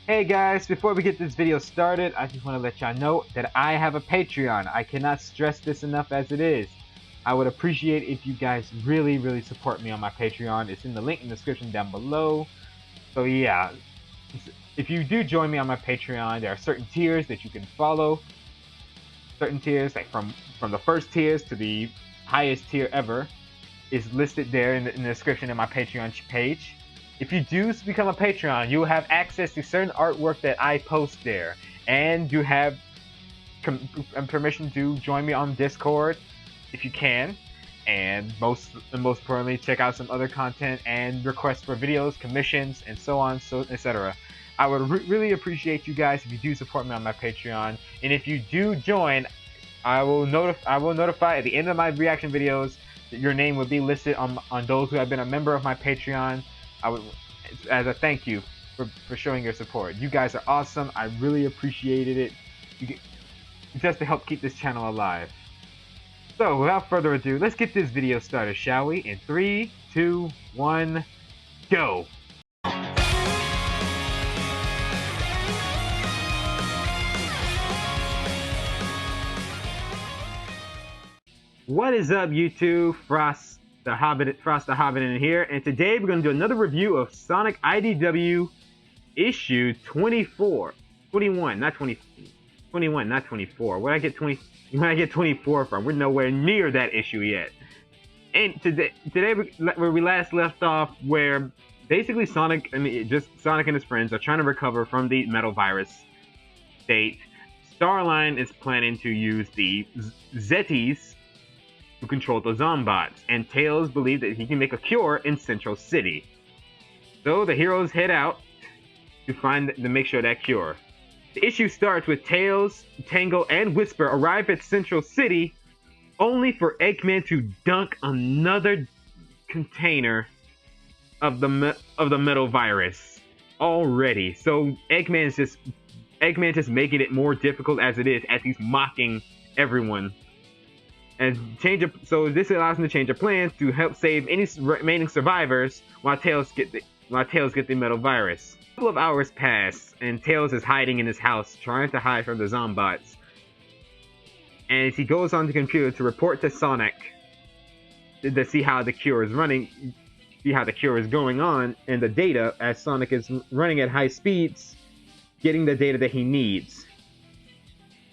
Hey guys, before we get this video started, I just want to let y'all know that I have a Patreon. I cannot stress this enough as it is. I would appreciate if you guys really support me on my Patreon. It's in the link in the description down below. So yeah, if you do join me on my Patreon, there are certain tiers that you can follow. Certain tiers, like from the first tiers to the highest tier ever, is listed there in the description of my Patreon page. If you do become a Patreon, you will have access to certain artwork that I post there, and you have permission to join me on Discord if you can, and most importantly, check out some other content and requests for videos, commissions, and so on, etc. I would really appreciate you guys if you do support me on my Patreon, and if you do join, I will notify at the end of my reaction videos that your name would be listed on those who have been a member of my Patreon. As a thank you for showing your support. You guys are awesome. I really appreciated it. Just to help keep this channel alive. So without further ado, let's get this video started, shall we? In 3, 2, 1, go! What is up, YouTube? Frost the Hobidon here, and today we're going to do another review of Sonic IDW issue 21, not 24. Where I get 24 from? We're nowhere near that issue yet. And today where we last left off, where basically Sonic and his friends are trying to recover from the metal virus state. Starline is planning to use the Zetis to control the Zombots, and Tails believes that he can make a cure in Central City. So the heroes head out to make sure that cure. The issue starts with Tails, Tangle, and Whisper arrive at Central City, only for Eggman to dunk another container of the metal virus already. So Eggman's just making it more difficult as it is, as he's mocking everyone. So this allows him to change their plans to help save any remaining survivors while Tails get the metal virus. A couple of hours pass, and Tails is hiding in his house, trying to hide from the Zombots. And he goes on the computer to report to Sonic to see how the cure is running, see how the cure is going on, and the data, as Sonic is running at high speeds, getting the data that he needs.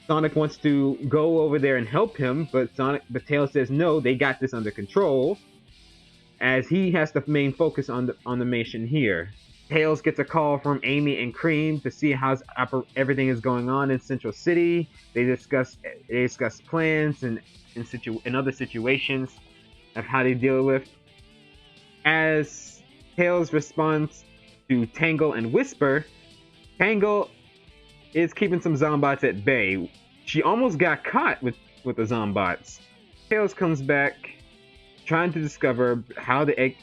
Sonic wants to go over there and help him, but Tails says no, they got this under control, as he has the main focus on the mission here. Tails gets a call from Amy and Cream to see how everything is going on in Central City. They discuss plans and other situations of how they deal with. As Tails responds to Tangle and Whisper, Tangle is keeping some Zombots at bay. She almost got caught with the Zombots. Tails comes back, trying to discover how the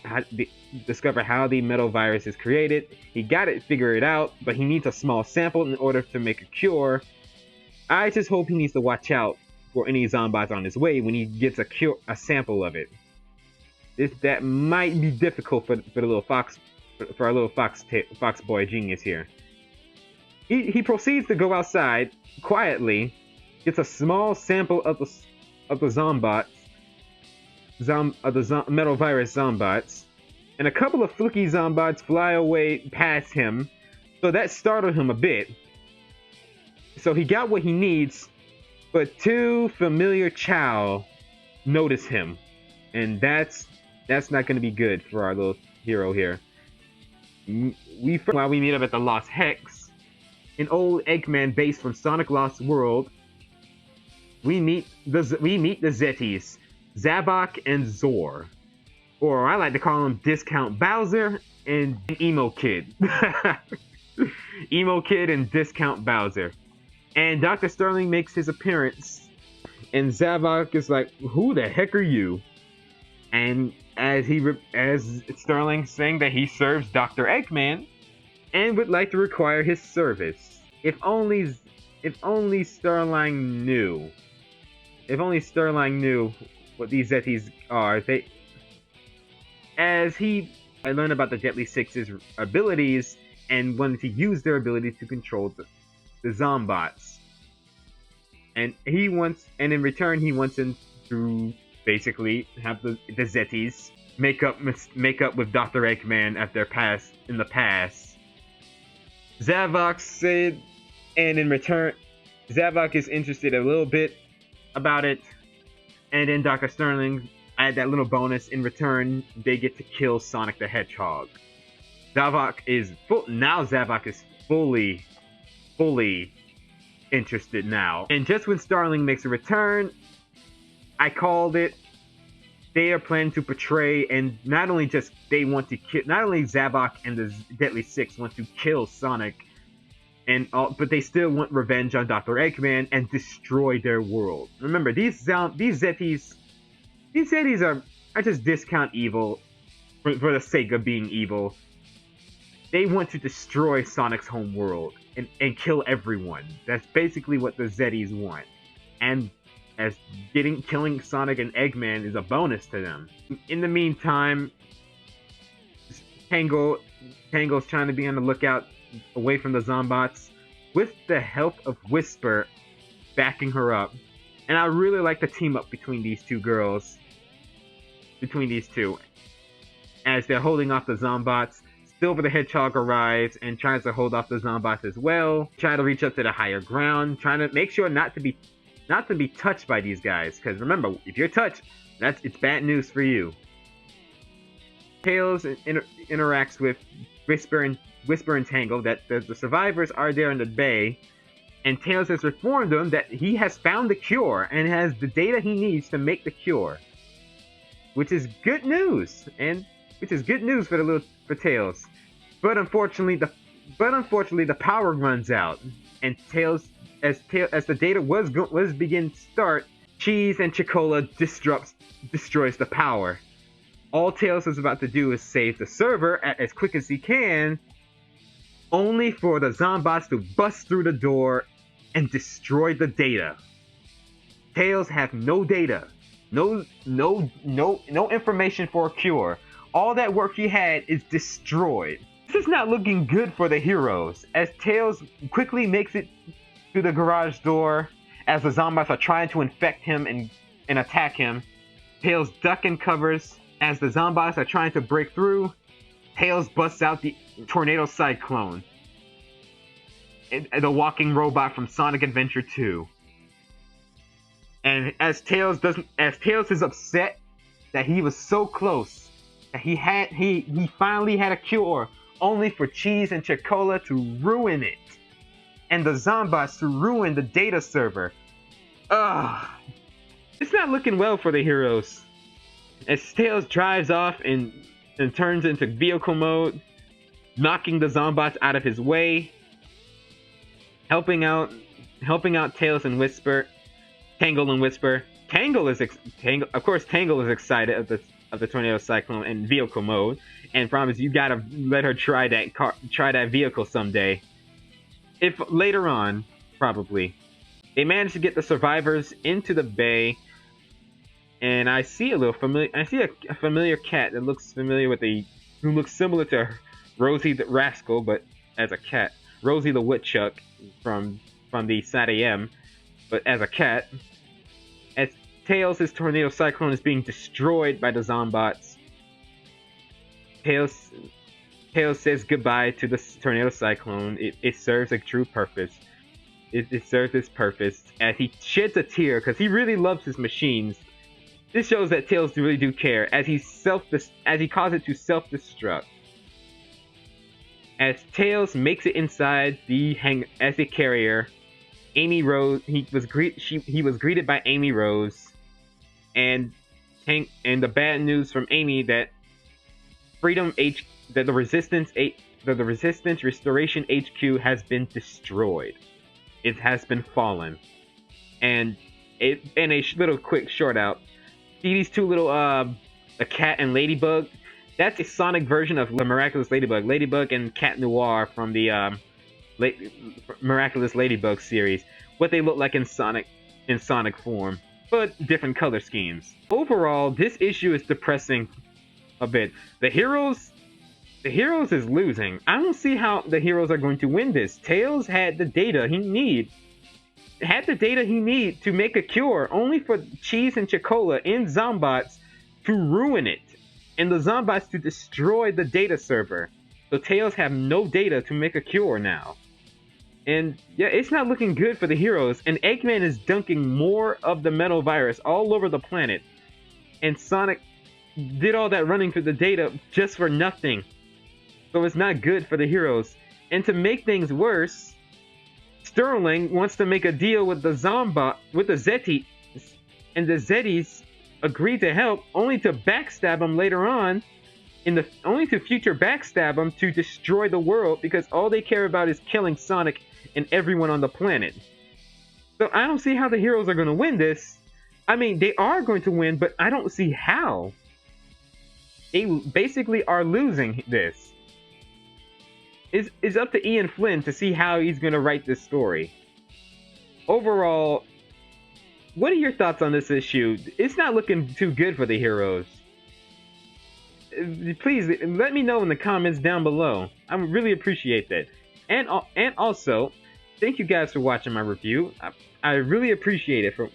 metal virus is created. He got it figured out, but he needs a small sample in order to make a cure. I just hope he needs to watch out for any Zombots on his way when he gets a sample of it. That might be difficult for our little fox boy genius here. He proceeds to go outside quietly, gets a small sample of the Zombots, metal virus Zombots, and a couple of fluky Zombots fly away past him, so that startled him a bit. So he got what he needs, but two familiar Chow notice him, and that's not going to be good for our little hero here. While we meet up at the Lost Hex, an old Eggman base from Sonic Lost World, we meet the Zetis, Zavok and Zor, or I like to call them Discount Bowser and Emo Kid. Emo Kid and Discount Bowser. And Dr. Starling makes his appearance, and Zavok is like, "Who the heck are you?" And as Starling saying that he serves Dr. Eggman and would like to require his service. If only Starline knew. If only Starline knew what these Zetis are. I learned about the Deadly Six's abilities, and wanted to use their ability to control the Zombots. And in return, he wants them to basically have the Zetis make up with Dr. Eggman in the past. Zavok said, and in return, Zavok is interested a little bit about it, and then Dr. Starline add that little bonus. In return, they get to kill Sonic the Hedgehog. Zavok is fully interested now. And just when Starling makes a return, I called it. They are planning to portray, and not only Zavok and the Deadly Six want to kill Sonic, but they still want revenge on Dr. Eggman and destroy their world. Remember, these Zetis are just discount evil for the sake of being evil. They want to destroy Sonic's home world and kill everyone. That's basically what the Zetis want. And as killing Sonic and Eggman is a bonus to them. In the meantime, Tango's trying to be on the lookout away from the Zombots with the help of Whisper backing her up. And I really like the team up between these two girls. As they're holding off the Zombots, Silver the Hedgehog arrives and tries to hold off the Zombots as well. Try to reach up to the higher ground, trying to make sure not to be touched by these guys. Because remember, if you're touched, it's bad news for you. Tails interacts with Whisper and Tangle that the survivors are there in the bay, and Tails has informed them that he has found the cure and has the data he needs to make the cure, which is good news, for Tails. But unfortunately, the power runs out, and Tails, as the data was begin to start, Cheese and Chocola destroys the power. All Tails is about to do is save the server as quick as he can, only for the Zombots to bust through the door and destroy the data. Tails have no data, no information for a cure. All that work he had is destroyed. This is not looking good for the heroes, as Tails quickly makes it to the garage door as the Zombots are trying to infect him and attack him. Tails ducks and covers as the Zombots are trying to break through. Tails busts out the Tornado Cyclone, the walking robot from Sonic Adventure 2. And as Tails is upset that he was so close, that he finally had a cure, only for Cheese and Chocola to ruin it, and the Zombots to ruin the data server. Ugh, it's not looking well for the heroes. As Tails drives off and turns into vehicle mode, knocking the Zombots out of his way, helping out Tails and Whisper, Tangle and Whisper. Tangle is excited of the Tornado Cyclone and vehicle mode, and promise you gotta let her try that vehicle someday. If later on, probably. They managed to get the survivors into the bay, and I see a familiar cat that looks familiar who looks similar to Rosie the Rascal, but as a cat. Rosie the Woodchuck from the SatAM, but as a cat. As Tails' Tornado Cyclone is being destroyed by the Zombots, Tails says goodbye to the Tornado Cyclone. It serves a true purpose. It serves its purpose as he sheds a tear because he really loves his machines. This shows that Tails really do care as he causes it to self-destruct. As Tails makes it inside the carrier, Amy Rose he was greeted by Amy Rose, and the bad news from Amy that the Resistance Restoration HQ has been destroyed. It has been fallen, and a little quick short out. See these two little the cat and ladybug? That's a Sonic version of the Miraculous Ladybug. Ladybug and Cat Noir from the Miraculous Ladybug series. What they look like in Sonic form, but different color schemes. Overall, this issue is depressing a bit. The heroes The Heroes is losing. I don't see how the Heroes are going to win this. Tails had the data he need. To make a cure, only for Cheese and Chocola and Zombots to ruin it, and the Zombots to destroy the data server. So Tails have no data to make a cure now. And yeah, it's not looking good for the Heroes, and Eggman is dunking more of the metal virus all over the planet. And Sonic did all that running through the data just for nothing. So it's not good for the Heroes. And to make things worse, Starline wants to make a deal with the Zeti, and the Zetis agree to help, only to backstab him later on, only to future backstab him to destroy the world, because all they care about is killing Sonic and everyone on the planet. So I don't see how the Heroes are going to win this. I mean, they are going to win, but I don't see how. They basically are losing this. It's up to Ian Flynn to see how he's going to write this story. Overall, what are your thoughts on this issue? It's not looking too good for the Heroes. Please let me know in the comments down below. I would really appreciate that. And also, thank you guys for watching my review. I really appreciate it for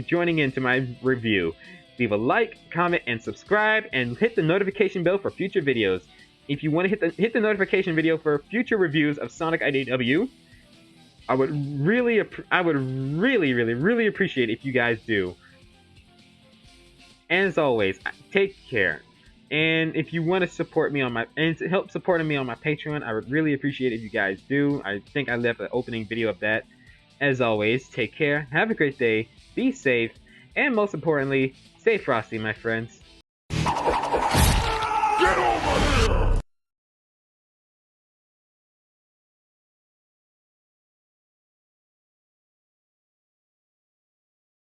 joining into my review. Leave a like, comment, and subscribe, and hit the notification bell for future videos. If you want to hit the notification video for future reviews of Sonic IDW, I would really appreciate if you guys do. And as always, take care. And if you want to support me and to help supporting me on my Patreon, I would really appreciate it if you guys do. I think I left an opening video of that. As always, take care, have a great day, be safe, and most importantly, stay frosty, my friends.